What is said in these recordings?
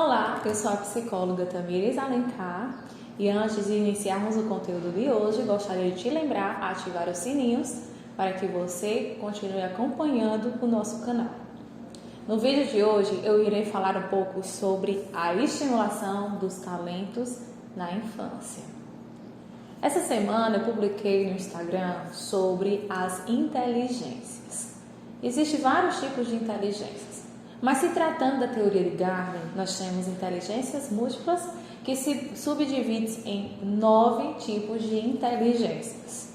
Olá, eu sou a psicóloga Tamires Alencar e antes de iniciarmos o conteúdo de hoje, gostaria de te lembrar a ativar os sininhos para que você continue acompanhando o nosso canal. No vídeo de hoje eu irei falar um pouco sobre a estimulação dos talentos na infância. Essa semana eu publiquei no Instagram sobre as inteligências. Existem vários tipos de inteligências. Mas se tratando da teoria de Gardner, nós temos inteligências múltiplas que se subdividem em 9 tipos de inteligências.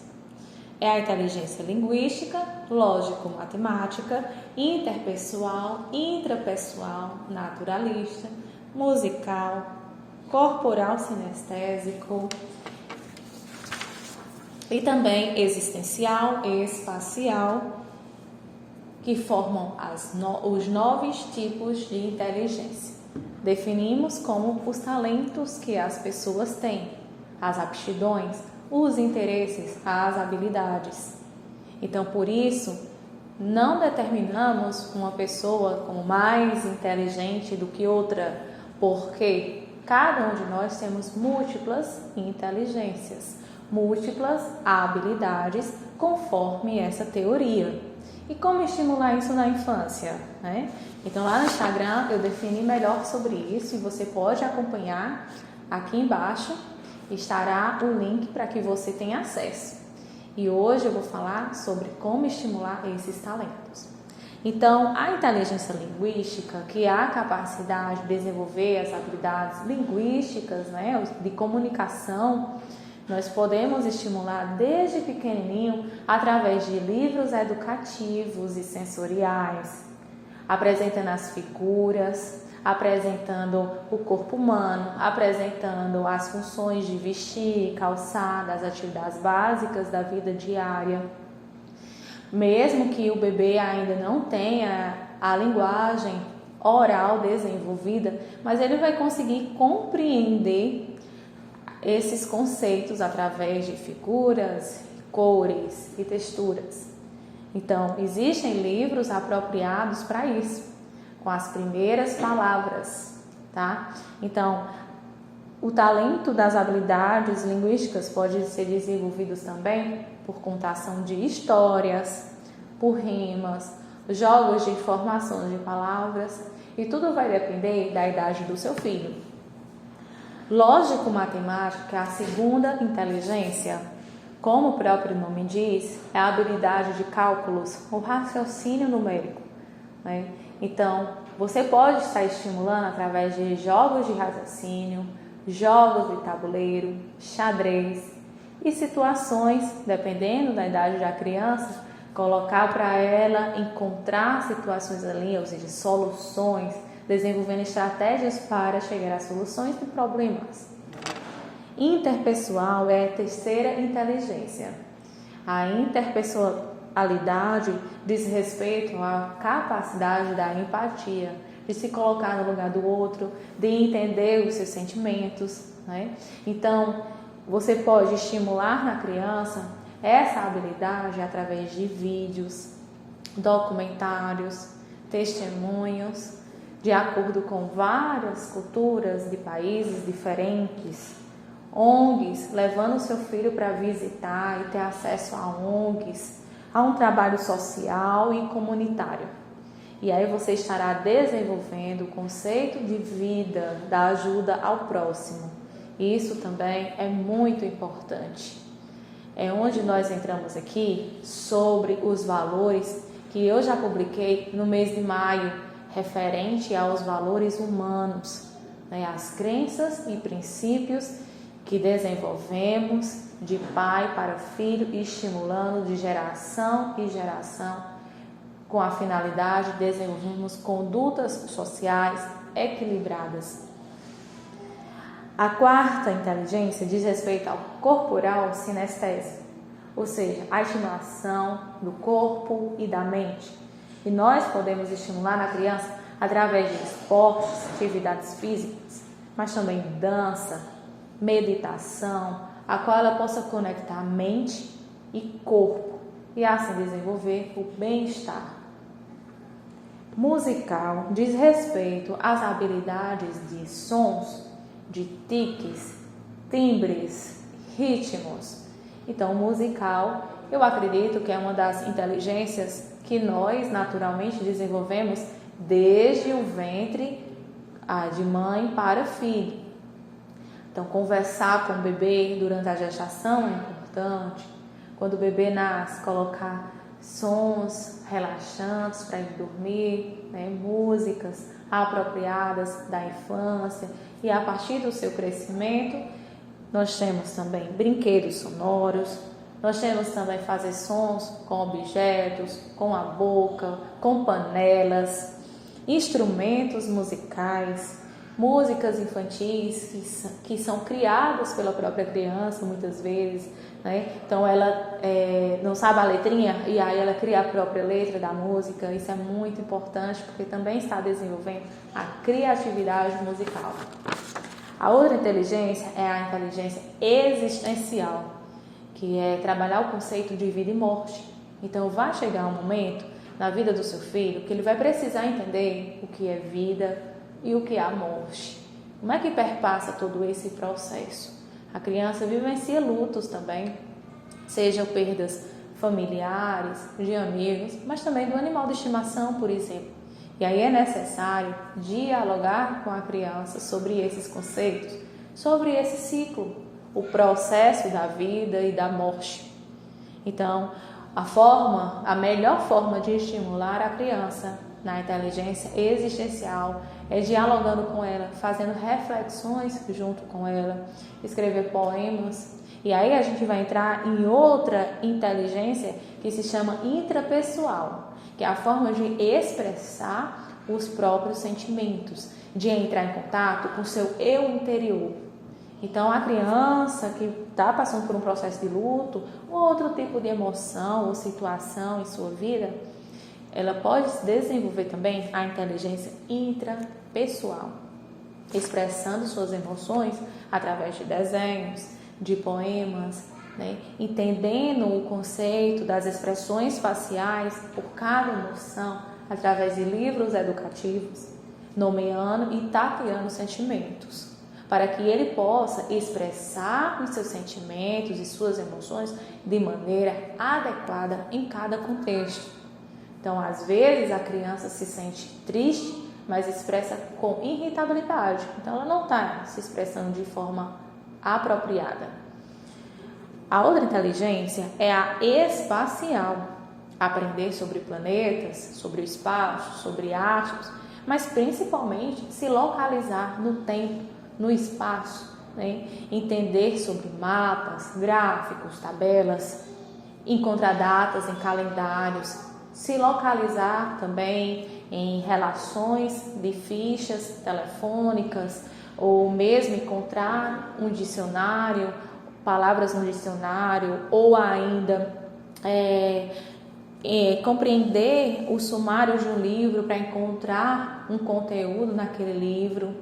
É a inteligência linguística, lógico-matemática, interpessoal, intrapessoal, naturalista, musical, corporal sinestésico e também existencial e espacial, que formam os 9 tipos de inteligência. Definimos como os talentos que as pessoas têm, as aptidões, os interesses, as habilidades. Então, por isso, não determinamos uma pessoa como mais inteligente do que outra, porque cada um de nós temos múltiplas inteligências, múltiplas habilidades, conforme essa teoria. E como estimular isso na infância, né? Então lá no Instagram eu defini melhor sobre isso e você pode acompanhar aqui embaixo, estará o link para que você tenha acesso. E hoje eu vou falar sobre como estimular esses talentos. Então, a inteligência linguística, que é a capacidade de desenvolver as habilidades linguísticas, né, de comunicação, nós podemos estimular desde pequenininho através de livros educativos e sensoriais, apresentando as figuras, apresentando o corpo humano, apresentando as funções de vestir, calçar, as atividades básicas da vida diária. Mesmo que o bebê ainda não tenha a linguagem oral desenvolvida, mas ele vai conseguir compreender esses conceitos através de figuras, cores e texturas. Então, existem livros apropriados para isso, com as primeiras palavras, tá? Então, o talento das habilidades linguísticas pode ser desenvolvido também por contação de histórias, por rimas, jogos de informações de palavras, e tudo vai depender da idade do seu filho. Lógico-matemática é a segunda inteligência. Como o próprio nome diz, é a habilidade de cálculos, o raciocínio numérico, né? Então, você pode estar estimulando através de jogos de raciocínio, jogos de tabuleiro, xadrez e situações, dependendo da idade da criança, colocar para ela encontrar situações ali, ou seja, soluções, desenvolvendo estratégias para chegar a soluções de problemas. Interpessoal é a terceira inteligência. A interpessoalidade diz respeito à capacidade da empatia, de se colocar no lugar do outro, de entender os seus sentimentos, né? Então, você pode estimular na criança essa habilidade através de vídeos, documentários, testemunhos, de acordo com várias culturas de países diferentes, ONGs, levando o seu filho para visitar e ter acesso a ONGs, a um trabalho social e comunitário. E aí você estará desenvolvendo o conceito de vida, da ajuda ao próximo. Isso também é muito importante. É onde nós entramos aqui sobre os valores que eu já publiquei no mês de maio, referente aos valores humanos, né, as crenças e princípios que desenvolvemos de pai para filho, estimulando de geração em geração, com a finalidade de desenvolvermos condutas sociais equilibradas. A quarta inteligência diz respeito ao corporal sinestésico, ou seja, a estimulação do corpo e da mente. E nós podemos estimular na criança através de esportes, atividades físicas, mas também dança, meditação, a qual ela possa conectar mente e corpo e assim desenvolver o bem-estar. Musical diz respeito às habilidades de sons, de tiques, timbres, ritmos. Então, o musical, eu acredito que é uma das inteligências que nós naturalmente desenvolvemos desde o ventre de mãe para filho. Então, conversar com o bebê durante a gestação é importante. Quando o bebê nasce, colocar sons relaxantes para ele dormir, músicas apropriadas da infância. E a partir do seu crescimento, nós temos também brinquedos sonoros, nós temos também fazer sons com objetos, com a boca, com panelas, instrumentos musicais, músicas infantis que são criadas pela própria criança muitas vezes, Então ela não sabe a letrinha e aí ela cria a própria letra da música. Isso é muito importante porque também está desenvolvendo a criatividade musical. A outra inteligência é a inteligência existencial, que é trabalhar o conceito de vida e morte. Então vai chegar um momento na vida do seu filho que ele vai precisar entender o que é vida e o que é a morte. Como é que perpassa todo esse processo? A criança vivencia lutos também, sejam perdas familiares, de amigos, mas também do animal de estimação, por exemplo. E aí é necessário dialogar com a criança sobre esses conceitos, sobre esse ciclo, o processo da vida e da morte. Então, a melhor forma de estimular a criança na inteligência existencial é dialogando com ela, fazendo reflexões junto com ela, escrever poemas. E aí a gente vai entrar em outra inteligência que se chama intrapessoal, que é a forma de expressar os próprios sentimentos, de entrar em contato com o seu eu interior. Então, a criança que está passando por um processo de luto ou outro tipo de emoção ou situação em sua vida, ela pode desenvolver também a inteligência intrapessoal, expressando suas emoções através de desenhos, de poemas, entendendo o conceito das expressões faciais por cada emoção através de livros educativos, nomeando e tateando sentimentos, para que ele possa expressar os seus sentimentos e suas emoções de maneira adequada em cada contexto. Então, às vezes, a criança se sente triste, mas expressa com irritabilidade. Então, ela não está se expressando de forma apropriada. A outra inteligência é a espacial. Aprender sobre planetas, sobre o espaço, sobre astros, mas principalmente se localizar no tempo, no espaço, entender sobre mapas, gráficos, tabelas, encontrar datas em calendários, se localizar também em relações de fichas telefônicas ou mesmo encontrar um dicionário, palavras no dicionário ou ainda compreender o sumário de um livro para encontrar um conteúdo naquele livro.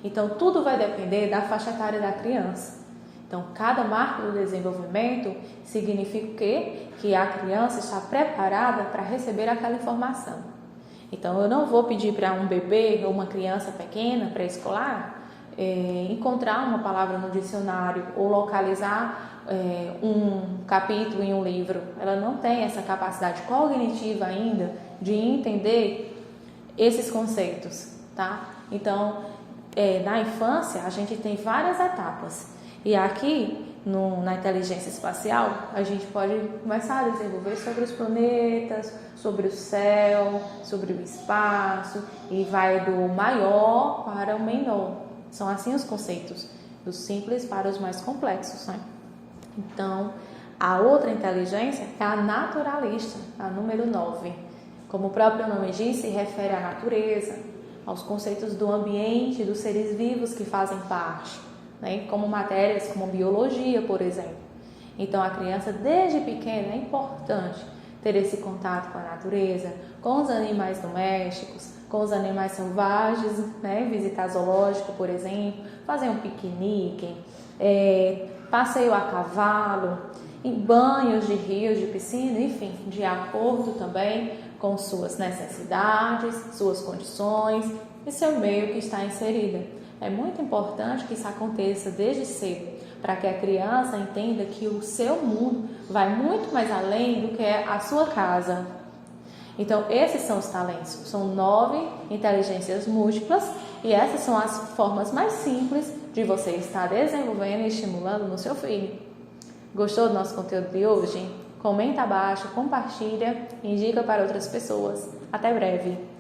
Então, tudo vai depender da faixa etária da criança. Então, cada marco do desenvolvimento significa o quê? Que a criança está preparada para receber aquela informação. Então, eu não vou pedir para um bebê ou uma criança pequena, pré-escolar, encontrar uma palavra no dicionário ou localizar um capítulo em um livro. Ela não tem essa capacidade cognitiva ainda de entender esses conceitos, tá? Então, na infância, a gente tem várias etapas. E aqui, na inteligência espacial, a gente pode começar a desenvolver sobre os planetas, sobre o céu, sobre o espaço, e vai do maior para o menor. São assim os conceitos, dos simples para os mais complexos, Então, a outra inteligência é a naturalista, a número 9. Como o próprio nome diz, se refere à natureza, aos conceitos do ambiente, dos seres vivos que fazem parte, como matérias como biologia, por exemplo. Então, a criança, desde pequena, é importante ter esse contato com a natureza, com os animais domésticos, com os animais selvagens, visitar zoológico, por exemplo, fazer um piquenique, passeio a cavalo, em banhos de rios, de piscina, enfim, de acordo também com suas necessidades, suas condições e seu meio que está inserida. É muito importante que isso aconteça desde cedo, para que a criança entenda que o seu mundo vai muito mais além do que a sua casa. Então, esses são os talentos. São 9 inteligências múltiplas e essas são as formas mais simples de você estar desenvolvendo e estimulando no seu filho. Gostou do nosso conteúdo de hoje? Comenta abaixo, compartilha e indica para outras pessoas. Até breve!